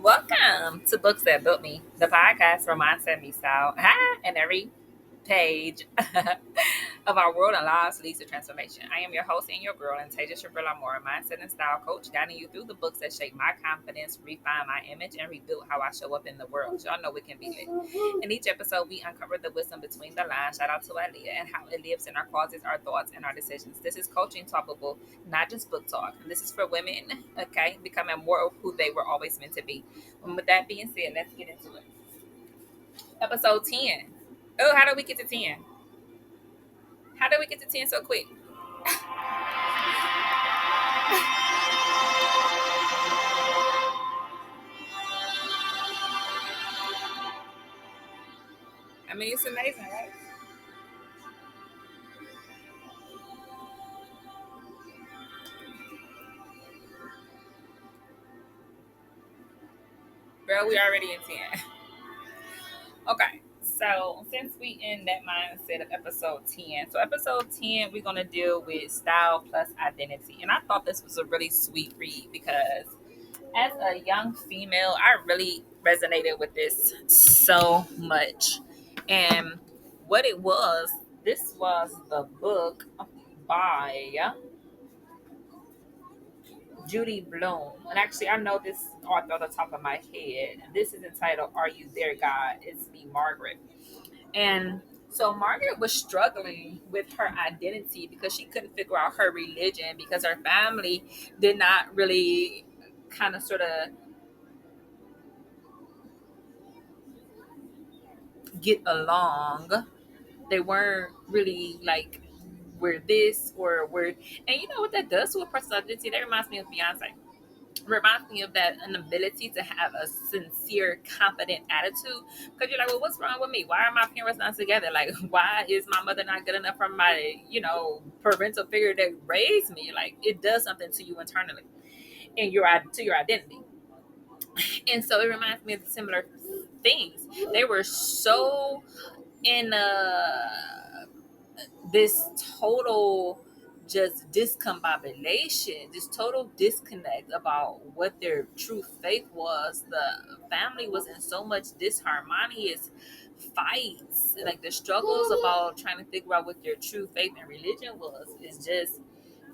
Welcome to Books That Built Me, the podcast where mindset meets style. And every page of our world and lives leads to transformation. I am your host and your girl, and Tasia Shabrilla Moore, mindset and style coach, guiding you through the books that shape my confidence, refine my image, and rebuild how I show up in the world. Y'all know it can be lit. In each episode, we uncover the wisdom between the lines. Shout out to Aaliyah and how it lives in our closets, our thoughts, and our decisions. This is coaching talkable, not just book talk. This is for women, okay, becoming more of who they were always meant to be. And with that being said, let's get into it. Episode 10. Oh, how did we get to 10? How did we get to 10 so quick? I mean, it's amazing, right? Girl, we already in 10. Okay, so since we in that mindset of episode 10, so episode 10, we're going to deal with style plus identity. And I thought this was a really sweet read because as a young female, I really resonated with this so much. And what it was, this was the book by Judy Bloom. And actually, I know this author on the top of my head. This is entitled Are You There, God? It's me, Margaret. And so Margaret was struggling with her identity because she couldn't figure out her religion because her family did not really kind of sort of get along. They weren't really like we're this or we're, and you know what that does to a person's identity? That reminds me of Beyonce. Reminds me of that inability to have a sincere, confident attitude. Because you're like, well, what's wrong with me? Why are my parents not together? Like, why is my mother not good enough for my, parental figure that raised me? Like, it does something to you internally and to your identity. And so it reminds me of similar things. They were so in this total just discombobulation, this total disconnect about what their true faith was. The family was in so much disharmonious fights, like the struggles about trying to figure out what their true faith and religion was is just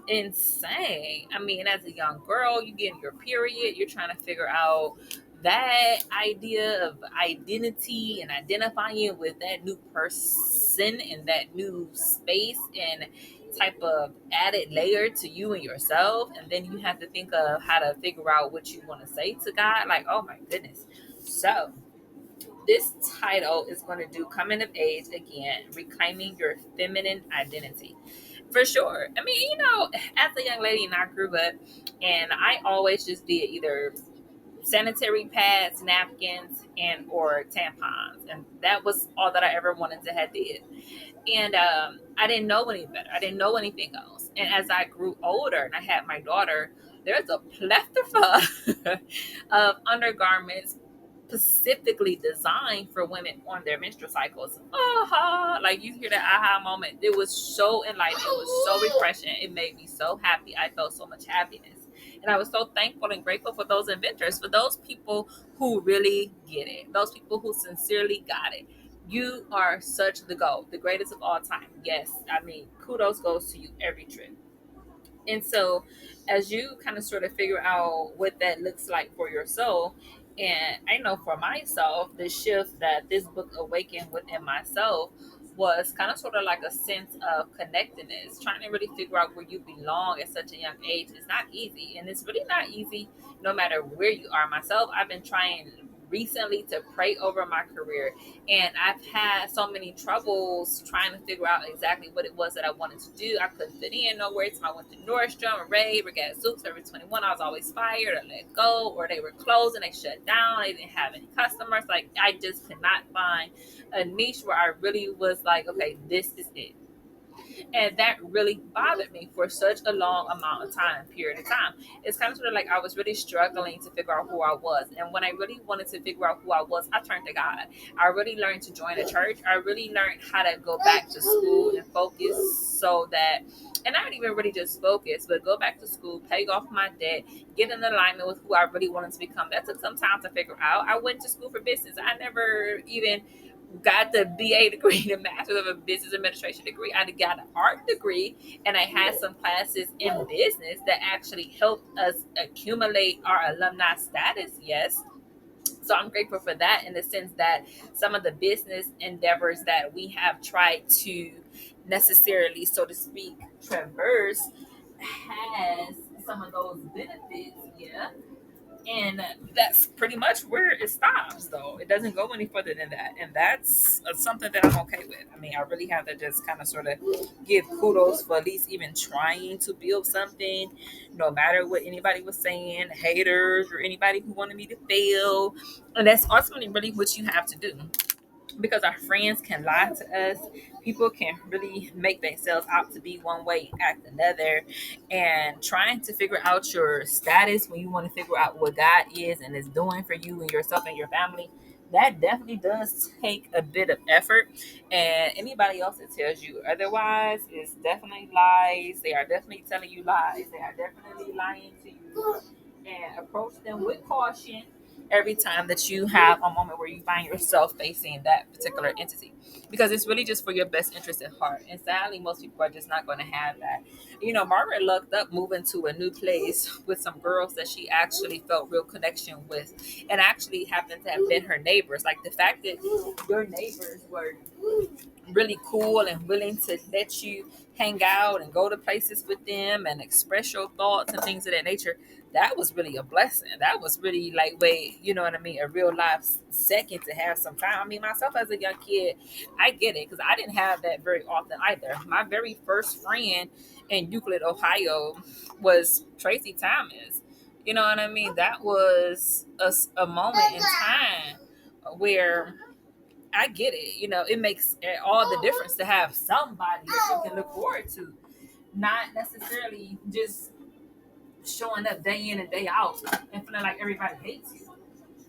insane. I mean, as a young girl, you get in your period, you're trying to figure out that idea of identity and identifying with that new person and that new space and type of added layer to you and yourself. And then you have to think of how to figure out what you want to say to God. Like, oh my goodness. So this title is going to do coming of age again, reclaiming your feminine identity. For sure. I mean, as a young lady, and I grew up, and I always just did either sanitary pads, napkins, and or tampons, and that was all that I ever wanted to have did. And I didn't know any better. I didn't know anything else. And as I grew older, and I had my daughter, there's a plethora of undergarments specifically designed for women on their menstrual cycles. Like you hear that aha moment. It was so enlightening. It was so refreshing. It made me so happy. I felt so much happiness. And I was so thankful and grateful for those inventors, for those people who really get it, those people who sincerely got it. You are such the GOAT, the greatest of all time. Yes, I mean, kudos goes to you every trip. And so, as you kind of sort of figure out what that looks like for your soul, and I know for myself, the shift that this book awakened within myself was kind of sort of like a sense of connectedness, trying to really figure out where you belong at such a young age. It's not easy, and it's really not easy no matter where you are. Myself, I've been trying recently to pray over my career, and I've had so many troubles trying to figure out exactly what it was that I wanted to do. I couldn't fit in nowhere. So I went to Nordstrom, Ray, Regatta Soups, Forever 21. I was always fired or let go, or they were closed and they shut down. They didn't have any customers. Like, I just could not find a niche where I really was like, okay, this is it. And that really bothered me for such a long amount of time, period of time. It's kind of sort of like I was really struggling to figure out who I was. And when I really wanted to figure out who I was, I turned to God. I really learned to join a church. I really learned how to go back to school and focus so that, and not even really just focus, but go back to school, pay off my debt, get in alignment with who I really wanted to become. That took some time to figure out. I went to school for business. I never even got the BA degree, the Master's of a Business Administration degree. I got an art degree, and I had some classes in business that actually helped us accumulate our alumni status. Yes. So I'm grateful for that in the sense that some of the business endeavors that we have tried to necessarily, so to speak, traverse has some of those benefits. Yeah, and that's pretty much where it stops, though. It doesn't go any further than that. And that's something that I'm okay with. I mean, I really have to just kind of sort of give kudos for at least even trying to build something, no matter what anybody was saying, haters or anybody who wanted me to fail. And that's ultimately really what you have to do, because our friends can lie to us. People can really make themselves out to be one way, act another, and trying to figure out your status when you want to figure out what God is and is doing for you and yourself and your family. That definitely does take a bit of effort, and anybody else that tells you otherwise is definitely lies. They are definitely telling you lies. They are definitely lying to you, and approach them with caution every time that you have a moment where you find yourself facing that particular entity, because it's really just for your best interest at heart. And sadly, most people are just not going to have that. You know, Margaret lucked up moving to a new place with some girls that she actually felt real connection with, and actually happened to have been her neighbors. Like the fact that your neighbors were really cool and willing to let you hang out and go to places with them and express your thoughts and things of that nature, that was really a blessing. That was really like, wait, you know what I mean, a real life second to have some time. I mean, myself as a young kid, I get it, because I didn't have that very often either. My very first friend in Euclid, Ohio was Tracy Thomas. You know what I mean? That was a moment in time where I get it. You know, it makes all the difference to have somebody that you can look forward to, not necessarily just showing up day in and day out and feeling like everybody hates you.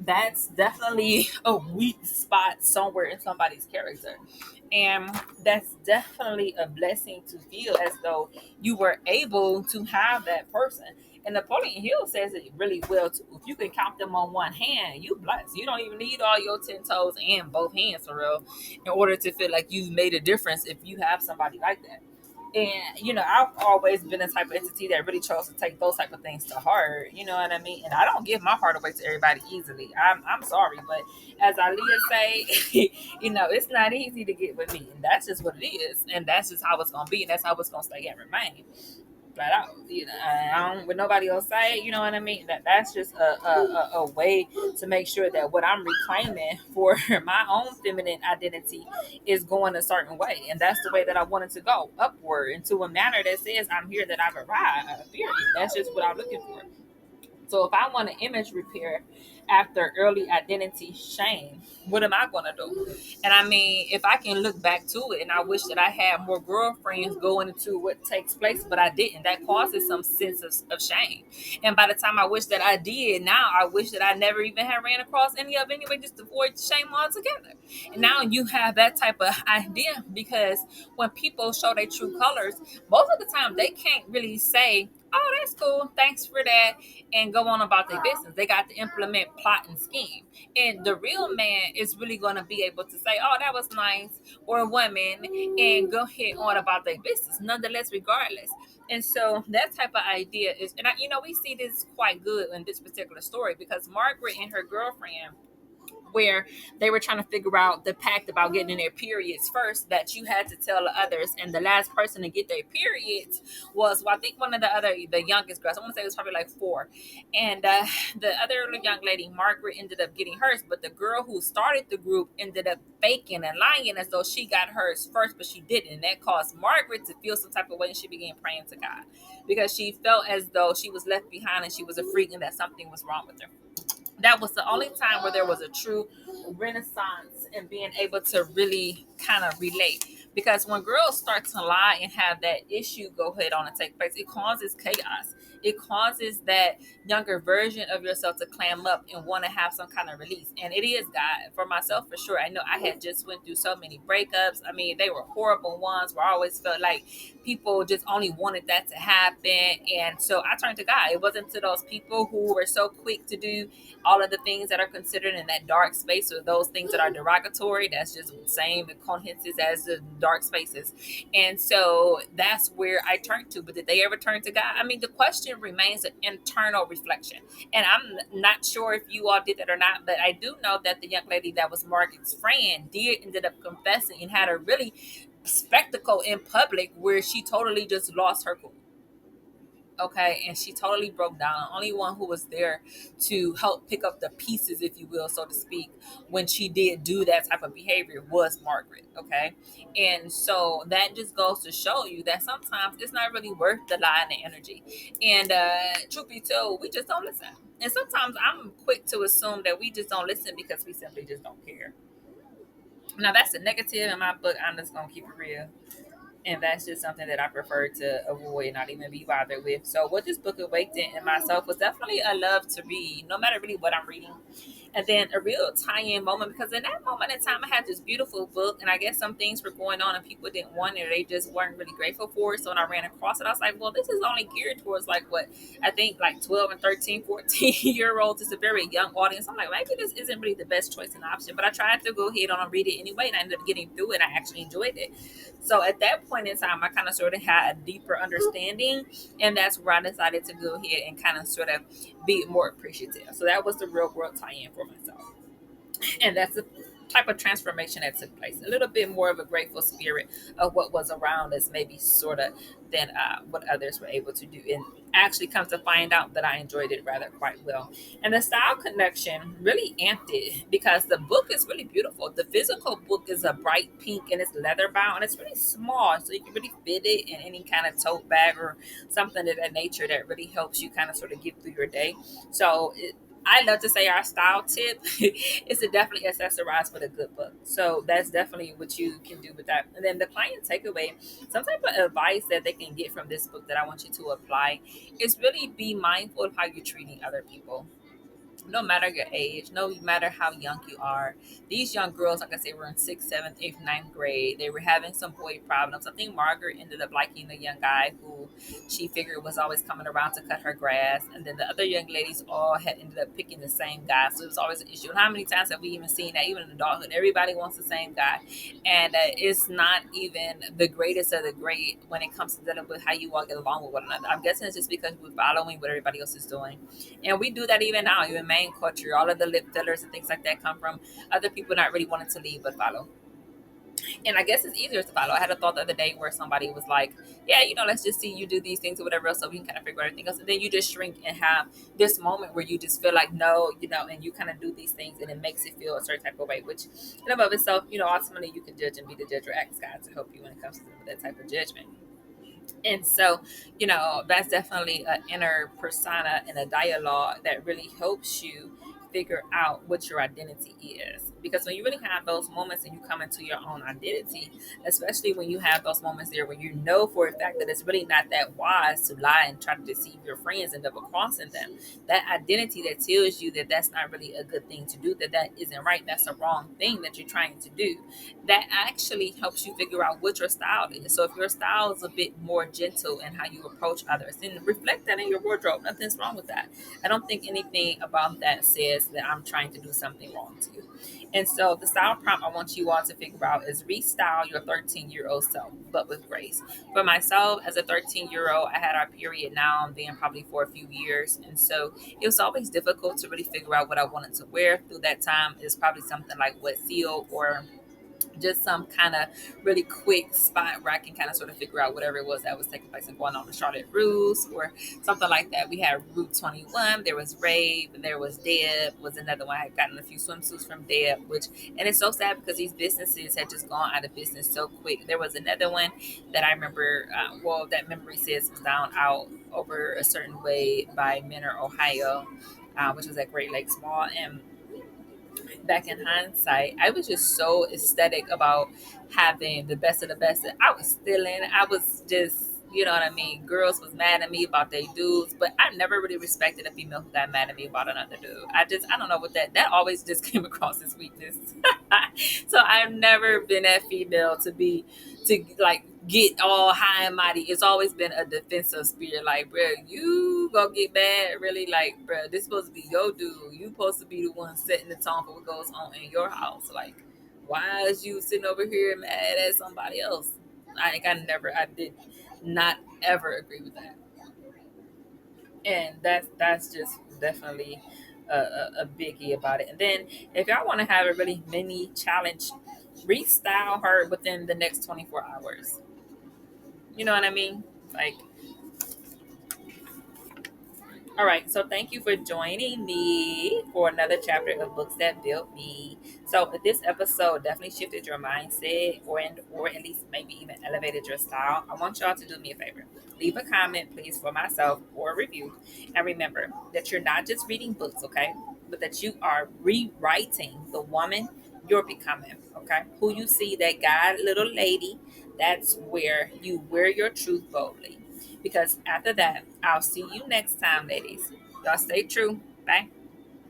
That's definitely a weak spot somewhere in somebody's character. And that's definitely a blessing to feel as though you were able to have that person. And Napoleon Hill says it really well too. If you can count them on one hand, you blessed. You don't even need all your 10 toes and both hands for real in order to feel like you've made a difference if you have somebody like that. And you know, I've always been a type of entity that really chose to take those type of things to heart. You know what I mean? And I don't give my heart away to everybody easily. I'm sorry, but as Aaliyah say, you know, it's not easy to get with me, and that's just what it is, and that's just how it's gonna be, and that's how it's gonna stay and remain. Flat out, you know, I don't, with nobody else say, you know what I mean. That's just a way to make sure that what I'm reclaiming for my own feminine identity is going a certain way, and that's the way that I want it to go, upward into a manner that says I'm here, that I've arrived. Period. That's just what I'm looking for. So if I want to image repair after early identity shame, what am I going to do? And I mean, if I can look back to it, and I wish that I had more girlfriends going into what takes place, but I didn't. That causes some sense of shame. And by the time I wish that I did, now I wish that I never even had ran across any of it anyway, just to avoid shame altogether. And now you have that type of idea, because when people show their true colors, most of the time they can't really say, oh, that's cool, thanks for that, and go on about their business. They got to implement plot and scheme. And the real man is really going to be able to say, oh, that was nice, or woman, and go ahead on about their business, nonetheless, regardless. And so that type of idea is, and you know, we see this quite good in this particular story, because Margaret and her girlfriend, where they were trying to figure out the pact about getting in their periods first, that you had to tell the others, and the last person to get their periods was, well, I think one of the youngest girls, I want to say it was probably like 4, and the other young lady, Margaret, ended up getting hers, but the girl who started the group ended up faking and lying as though she got hers first, but she didn't, and that caused Margaret to feel some type of way, and she began praying to God, because she felt as though she was left behind and she was a freak, and that something was wrong with her. That was the only time where there was a true renaissance in being able to really kind of relate. Because when girls start to lie and have that issue go ahead on and take place, it causes chaos. It causes that younger version of yourself to clam up and want to have some kind of release. And it is God. For myself, for sure, I know I had just went through so many breakups. I mean, they were horrible ones where I always felt like people just only wanted that to happen. And so I turned to God. It wasn't to those people who were so quick to do all of the things that are considered in that dark space, or those things that are derogatory. That's just the same cohences as the dark spaces. And so that's where I turned to. But did they ever turn to God? I mean, the question remains an internal reflection. And I'm not sure if you all did that or not, but I do know that the young lady that was Margaret's friend did ended up confessing and had a really spectacle in public where she totally just lost her cool. Okay, and she totally broke down. The only one who was there to help pick up the pieces, if you will, so to speak, when she did do that type of behavior was Margaret. Okay, and so that just goes to show you that sometimes it's not really worth the lie and the energy. And truth be told, we just don't listen. And sometimes I'm quick to assume that we just don't listen because we simply just don't care. Now that's a negative in my book. I'm just gonna keep it real, and that's just something that I prefer to avoid, not even be bothered with. So, what this book awakened in myself was definitely a love to read, no matter really what I'm reading. And then a real tie-in moment, because in that moment in time I had this beautiful book, and I guess some things were going on and people didn't want it, or they just weren't really grateful for it. So when I ran across it, I was like, well, this is only geared towards like what I think like 12 and 13, 14 year olds. It's a very young audience. I'm like, maybe this isn't really the best choice and option, but I tried to go ahead on and read it anyway, and I ended up getting through it. I actually enjoyed it. So at that point in time, I kind of sort of had a deeper understanding, and that's where I decided to go ahead and kind of sort of be more appreciative. So that was the real world tie-in for myself. And that's the type of transformation that took place. A little bit more of a grateful spirit of what was around us, maybe sort of than what others were able to do. And actually come to find out that I enjoyed it rather quite well. And the style connection really amped it because the book is really beautiful. The physical book is a bright pink and it's leather bound and it's really small. So you can really fit it in any kind of tote bag or something of that nature that really helps you kind of sort of get through your day. So I love to say our style tip is to definitely accessorize with a good book. So that's definitely what you can do with that. And then the client takeaway, some type of advice that they can get from this book that I want you to apply is really be mindful of how you're treating other people, no matter your age, no matter how young you are. These young girls, like I said, were in sixth, seventh, eighth, ninth grade. They were having some boy problems. I think Margaret ended up liking the young guy who she figured was always coming around to cut her grass. And then the other young ladies all had ended up picking the same guy. So it was always an issue. And how many times have we even seen that, even in adulthood? Everybody wants the same guy. And it's not even the greatest of the great when it comes to dealing with how you all get along with one another. I'm guessing it's just because we're following what everybody else is doing. And we do that even now, even main culture. All of the lip fillers and things like that come from other people not really wanting to leave but follow. And I guess it's easier to follow. I had a thought the other day where somebody was like, yeah, let's just see you do these things or whatever else so we can kind of figure out everything else. And then you just shrink and have this moment where you just feel like, no, and you kind of do these things and it makes it feel a certain type of way, which in and of itself, ultimately you can judge and be the judge or ask God to help you when it comes to that type of judgment. And so, that's definitely an inner persona and a dialogue that really helps you figure out what your identity is. Because when you really have those moments and you come into your own identity, especially when you have those moments there where you know for a fact that it's really not that wise to lie and try to deceive your friends and double crossing them, that identity that tells you that that's not really a good thing to do, that isn't right, that's a wrong thing that you're trying to do, that actually helps you figure out what your style is. So if your style is a bit more gentle in how you approach others, then reflect that in your wardrobe. Nothing's wrong with that. I don't think anything about that says that I'm trying to do something wrong to you. And so the style prompt I want you all to figure out is restyle your 13-year-old self, but with grace. For myself, as a 13-year-old, I had our period now and then probably for a few years. And so it was always difficult to really figure out what I wanted to wear through that time. It's probably something like what seal or just some kind of really quick spot where I can kind of sort of figure out whatever it was that was taking place and going on in Charlotte Russe or something like that. We had Route 21, there was Rave, and there was Deb was another one. I had gotten a few swimsuits from Deb, and it's so sad because these businesses had just gone out of business so quick. There was another one that I remember, that memory says was down out over a certain way by Menor, Ohio, which was at Great Lakes Mall. And back in hindsight, I was just so ecstatic about having the best of the best. I was stealing. I was just, you know what I mean? Girls was mad at me about they dudes, but I never really respected a female who got mad at me about another dude. I don't know what that always just came across as weakness. So I've never been that female to like get all high and mighty. It's always been a defensive spirit. Like, bro, you gonna get mad, really? Like, bro, this supposed to be your dude. You supposed to be the one setting the tone for what goes on in your house. Like, why is you sitting over here mad at somebody else? I did not ever agree with that. And that's just definitely a biggie about it. And then if y'all want to have a really mini challenge, restyle her within the next 24 hours. You know what I mean? Like, all right, so thank you for joining me for another chapter of Books That Built Me. So if this episode definitely shifted your mindset or at least maybe even elevated your style, I want y'all to do me a favor. Leave a comment, please, for myself or a review. And remember that you're not just reading books, okay? But that you are rewriting the woman you're becoming, okay? Who you see, that guy, little lady, that's where you wear your truth boldly. Because after that, I'll see you next time, ladies. Y'all stay true. Bye.